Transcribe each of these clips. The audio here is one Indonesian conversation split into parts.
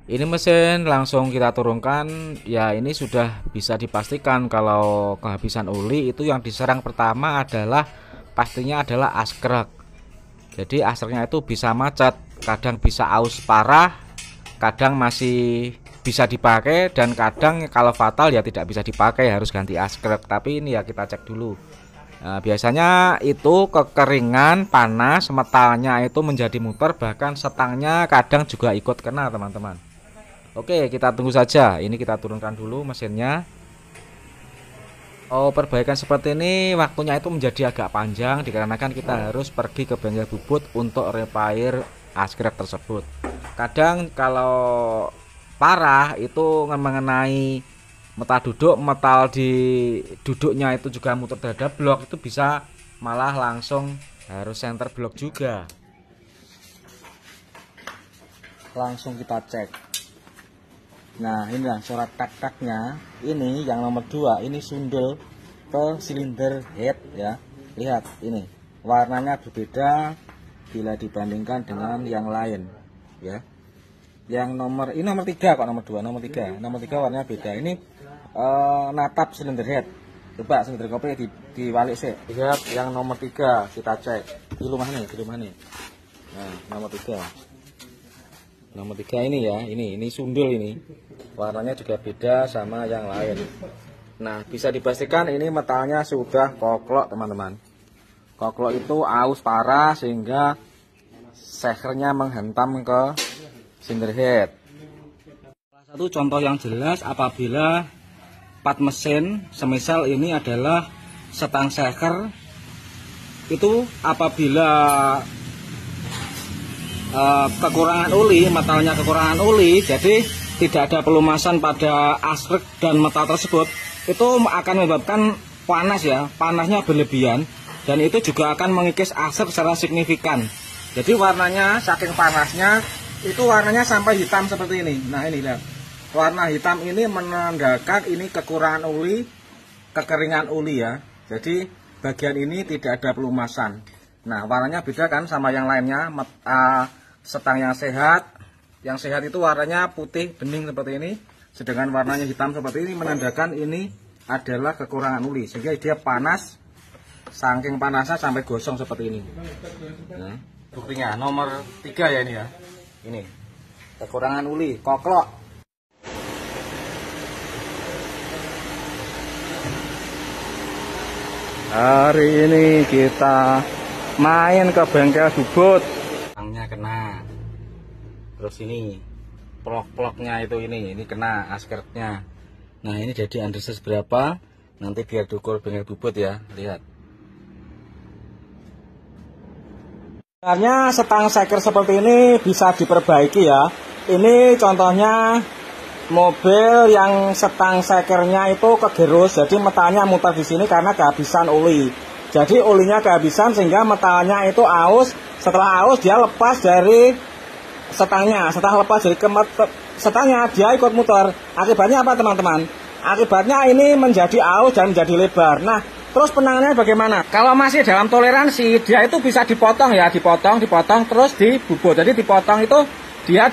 Ini mesin langsung kita turunkan. Ya, ini sudah bisa dipastikan kalau kehabisan oli itu yang diserang pertama adalah pastinya adalah askrek. Jadi askreknya itu bisa macet, kadang bisa aus parah, kadang masih bisa dipakai, dan kadang kalau fatal ya tidak bisa dipakai, harus ganti askrek. Tapi ini ya kita cek dulu. Nah, biasanya itu kekeringan, panas, metalnya itu menjadi muter, bahkan setangnya kadang juga ikut kena teman-teman. Oke, kita tunggu saja. Ini kita turunkan dulu mesinnya. Oh, perbaikan seperti ini waktunya itu menjadi agak panjang dikarenakan kita harus pergi ke bengkel bubut untuk repair askrek tersebut. Kadang kalau parah itu mengenai metal duduk, metal di duduknya itu juga muter terhadap blok, itu bisa malah langsung harus center blok juga. Langsung kita cek. Nah, inilah surat tak-taknya. Ini yang nomor 2, ini sundel ke silinder head ya. Lihat ini, warnanya berbeda bila dibandingkan dengan yang lain ya. Yang nomor ini nomor 3 kok, nomor 2, nomor 3. Nomor 3 warnanya beda. Ini natap silinder head. Coba silinder kopi diwalik sih. Lihat yang nomor 3, kita cek. Di rumah nih, di rumah nih. Nah, nomor 3. Nomor 3 ini ya, ini sundul ini. Warnanya juga beda sama yang lain. Nah, bisa dipastikan ini metalnya sudah koklok teman-teman. Koklok itu aus parah sehingga sekernya menghantam ke silinder head. Salah satu contoh yang jelas apabila part mesin, semisal ini adalah setang seker, itu apabila kekurangan oli, metalnya kekurangan oli, jadi tidak ada pelumasan pada askrek dan metal tersebut, itu akan menyebabkan panas ya, panasnya berlebihan, dan itu juga akan mengikis askrek secara signifikan. Jadi warnanya saking panasnya itu warnanya sampai hitam seperti ini. Nah, ini lihat, warna hitam ini menandakan ini kekurangan oli, kekeringan oli ya. Jadi bagian ini tidak ada pelumasan. Nah, warnanya beda kan sama yang lainnya. Setang yang sehat itu warnanya putih bening seperti ini, sedangkan warnanya hitam seperti ini menandakan ini adalah kekurangan oli, sehingga dia panas, saking panasnya sampai gosong seperti ini. Nah, buktinya nomor 3 ya ini ya. Ini kekurangan oli, koklok. Hari ini kita main ke bengkel bubut. Tangnya kena. Terus ini plok-ploknya itu ini kena askreknya. Nah, ini jadi undersize berapa? Nanti biar diukur bengkel bubut ya. Lihat. Sebenarnya setang seker seperti ini bisa diperbaiki ya. Ini contohnya mobil yang setang sekernya itu kegerus, jadi metalnya muter di sini karena kehabisan oli. Jadi olinya kehabisan sehingga metalnya itu aus. Setelah aus dia lepas dari setangnya. Setelah lepas dari setangnya dia ikut muter. Akibatnya apa teman-teman? Akibatnya ini menjadi aus dan menjadi lebar. Nah, terus penanganannya bagaimana? Kalau masih dalam toleransi, dia itu bisa dipotong ya, dipotong terus dibubut. Jadi dipotong itu dia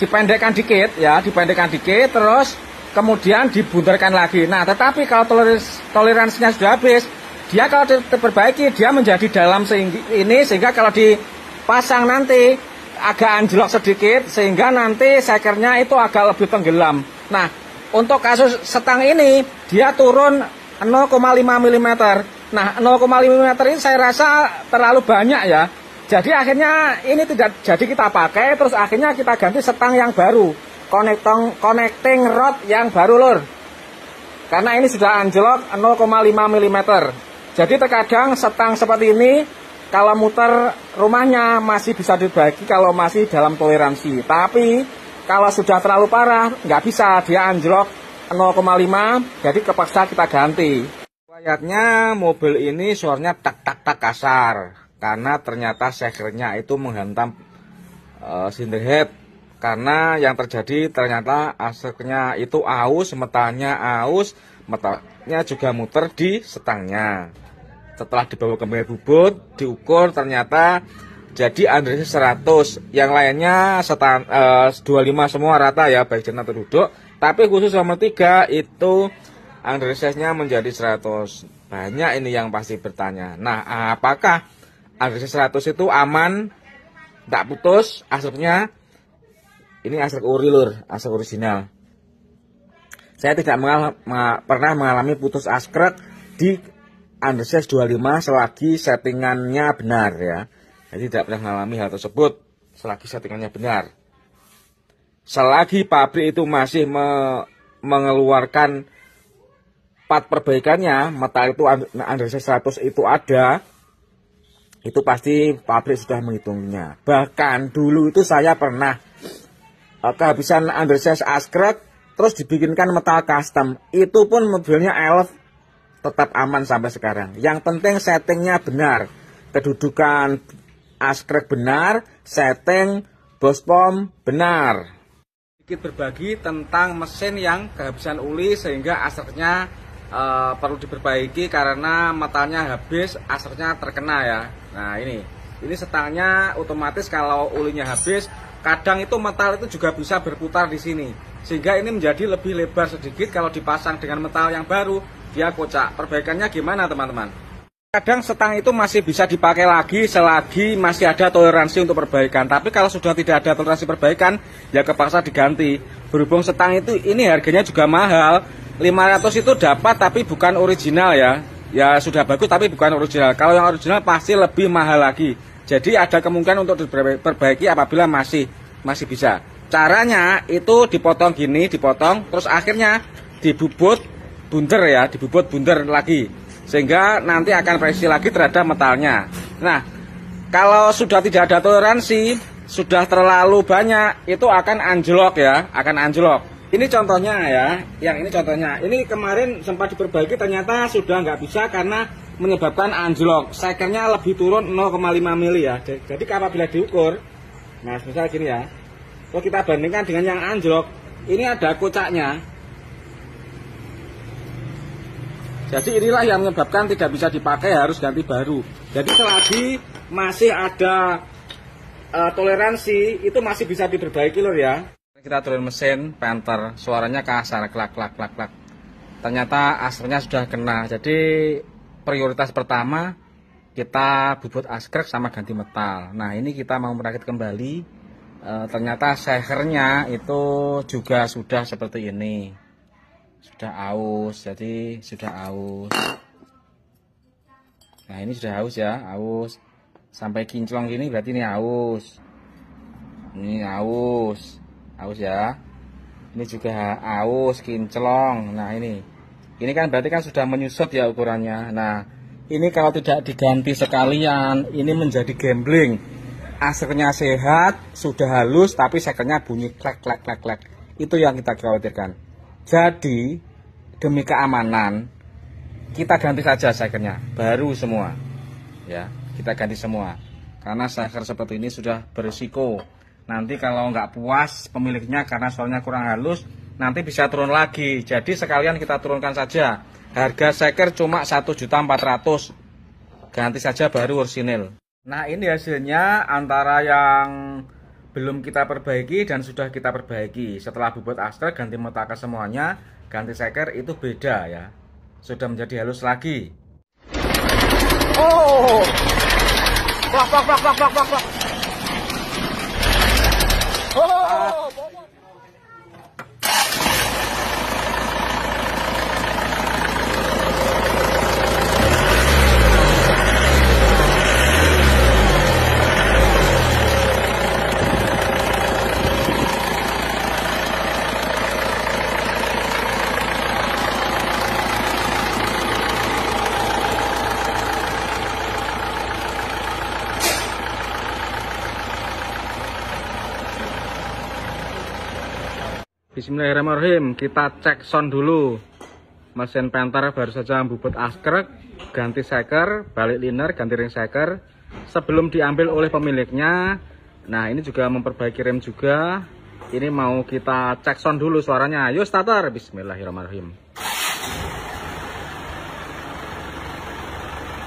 dipendekkan dikit ya, dipendekkan dikit terus kemudian dibunterkan lagi. Nah, tetapi kalau toleransinya sudah habis, dia kalau diperbaiki dia menjadi dalam sehingga kalau dipasang nanti agak anjlok sedikit sehingga nanti sekernya itu agak lebih tenggelam. Nah, untuk kasus setang ini dia turun 0,5 mm. Nah, 0,5 mm ini saya rasa terlalu banyak ya. Jadi akhirnya ini tidak jadi kita pakai, terus akhirnya kita ganti setang yang baru, connecting rod yang baru lur. Karena ini sudah anjlok 0,5 mm. Jadi terkadang setang seperti ini kalau muter rumahnya masih bisa dibagi kalau masih dalam toleransi. Tapi kalau sudah terlalu parah nggak bisa, dia anjlok 0,5, jadi kepaksa kita ganti. Riwayatnya mobil ini suaranya tak kasar karena ternyata sekernya itu menghantam silinder head. Karena yang terjadi ternyata aseknya itu aus, metalnya aus, metalnya juga muter di setangnya. Setelah dibawa ke meja bubut, diukur, ternyata jadi underset 100. Yang lainnya 25 semua rata ya, baik jalan atau duduk. Tapi khusus nomor 3 itu undersetnya menjadi 100. Banyak ini yang pasti bertanya. Nah, apakah underset 100 itu aman, tak putus asreknya? Ini asrek ori lur, asrek original. Saya tidak pernah mengalami putus askrek di underset 25 selagi settingannya benar ya. Jadi tidak pernah mengalami hal tersebut selagi settingannya benar. Selagi pabrik itu masih mengeluarkan part perbaikannya, metal itu underset 100 itu ada, itu pasti pabrik sudah menghitungnya. Bahkan dulu itu saya pernah kehabisan underset askrek terus dibikinkan metal custom. Itu pun mobilnya elf tetap aman sampai sekarang. Yang penting settingnya benar, kedudukan askrek benar, setting bospom benar. Sedikit berbagi tentang mesin yang kehabisan uli sehingga asreknya perlu diperbaiki karena metalnya habis, asreknya terkena ya. Nah ini setangnya otomatis kalau ulinya habis, kadang itu metal itu juga bisa berputar di sini, sehingga ini menjadi lebih lebar sedikit. Kalau dipasang dengan metal yang baru, dia kocak. Perbaikannya gimana teman-teman? Kadang setang itu masih bisa dipakai lagi selagi masih ada toleransi untuk perbaikan. Tapi kalau sudah tidak ada toleransi perbaikan, ya kepaksa diganti. Berhubung setang itu ini harganya juga mahal, 500 itu dapat tapi bukan original ya. Ya sudah bagus tapi bukan original. Kalau yang original pasti lebih mahal lagi. Jadi ada kemungkinan untuk diperbaiki apabila masih bisa. Caranya itu dipotong gini, dipotong, terus akhirnya dibubut bunder ya, dibubut bunder lagi. Sehingga nanti akan presi lagi terhadap metalnya. Nah, kalau sudah tidak ada toleransi, sudah terlalu banyak, itu akan anjlok ya, akan anjlok. Ini contohnya ya, yang ini contohnya. Ini kemarin sempat diperbaiki, ternyata sudah nggak bisa karena menyebabkan anjlok. Sekernya lebih turun 0,5 mili ya. Jadi apabila diukur, nah misal gini ya, kalau kita bandingkan dengan yang anjlok, ini ada kocaknya. Jadi inilah yang menyebabkan tidak bisa dipakai, harus ganti baru. Jadi selagi masih ada toleransi, itu masih bisa diperbaiki lor ya. Kita turun mesin, penter, suaranya kasar, klak klak klak klak. Ternyata asreknya sudah kena. Jadi prioritas pertama kita bubut askrek sama ganti metal. Nah ini kita mau merakit kembali. Ternyata sehernya itu juga sudah seperti ini. Sudah aus, jadi sudah aus. Nah ini sudah aus ya, aus. Sampai kinclong gini berarti ini aus. Ini aus. Aus ya. Ini juga aus, kinclong. Nah ini kan berarti kan sudah menyusut ya ukurannya. Nah ini kalau tidak diganti sekalian, ini menjadi gambling. Asreknya sehat, sudah halus, tapi sekernya bunyi klek klek klek klek. Itu yang kita khawatirkan. Jadi demi keamanan kita ganti saja sekernya, baru semua. Ya, kita ganti semua. Karena seker seperti ini sudah berisiko. Nanti kalau nggak puas pemiliknya karena suaranya kurang halus, nanti bisa turun lagi. Jadi sekalian kita turunkan saja. Harga seker cuma 1.400.000. Ganti saja baru orisinil. Nah ini hasilnya antara yang belum kita perbaiki dan sudah kita perbaiki. Setelah bubut askrek, ganti metaka semuanya, ganti seker itu beda ya. Sudah menjadi halus lagi. Oh, plak plak plak plak plak plak plak. Oh. Bismillahirrahmanirrahim. Kita cek sound dulu. Mesin penter baru saja bubut askrek, ganti seker, balik liner, ganti ring seker sebelum diambil oleh pemiliknya. Nah ini juga memperbaiki rem juga. Ini mau kita cek sound dulu suaranya. Ayo starter. Bismillahirrahmanirrahim.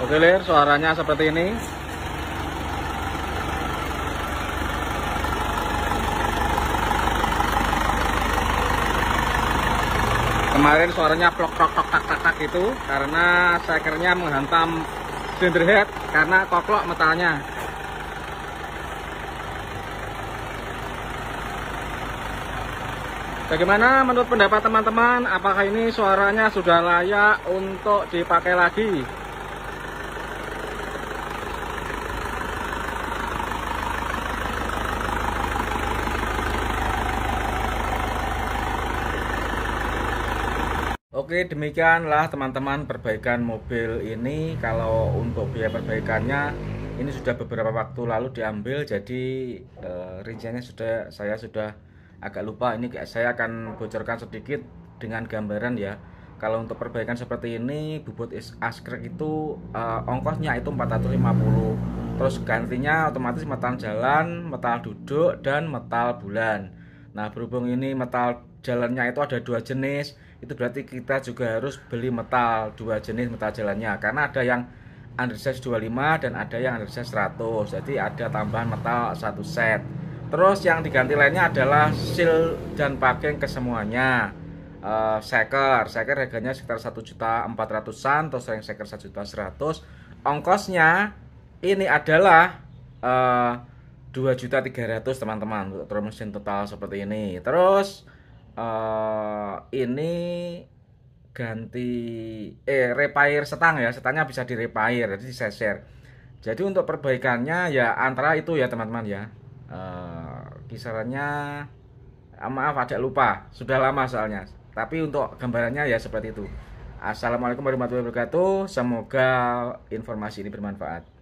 Oke Lir, suaranya seperti ini. Kemarin suaranya plok plok tok tak tak tak gitu karena sekernya menghantam silinder head karena koklok metalnya. Bagaimana menurut pendapat teman-teman? Apakah ini suaranya sudah layak untuk dipakai lagi? Oke, demikianlah teman-teman perbaikan mobil ini. Kalau untuk biaya perbaikannya ini sudah beberapa waktu lalu diambil, jadi rinciannya saya sudah agak lupa. Ini saya akan bocorkan sedikit dengan gambaran ya. Kalau untuk perbaikan seperti ini, bubut askrek itu ongkosnya itu 450. Terus gantinya otomatis metal jalan, metal duduk, dan metal bulan. Nah, berhubung ini metal jalannya itu ada 2 jenis, itu berarti kita juga harus beli metal 2 jenis metal jalannya, karena ada yang undersize 25 dan ada yang undersize 100. Jadi ada tambahan metal 1 set. Terus yang diganti lainnya adalah seal dan packing kesemuanya. Seker harganya sekitar 1.400.000-an, terus yang seker 1.100.000. Ongkosnya ini adalah 2.300.000 teman-teman untuk drum mesin total seperti ini. Terus ini ganti repair setang ya, setangnya bisa direpair, jadi diseser. Jadi untuk perbaikannya ya antara itu ya teman-teman ya. Kisarannya maaf agak lupa, sudah lama soalnya. Tapi untuk gambarannya ya seperti itu. Assalamualaikum warahmatullahi wabarakatuh. Semoga informasi ini bermanfaat.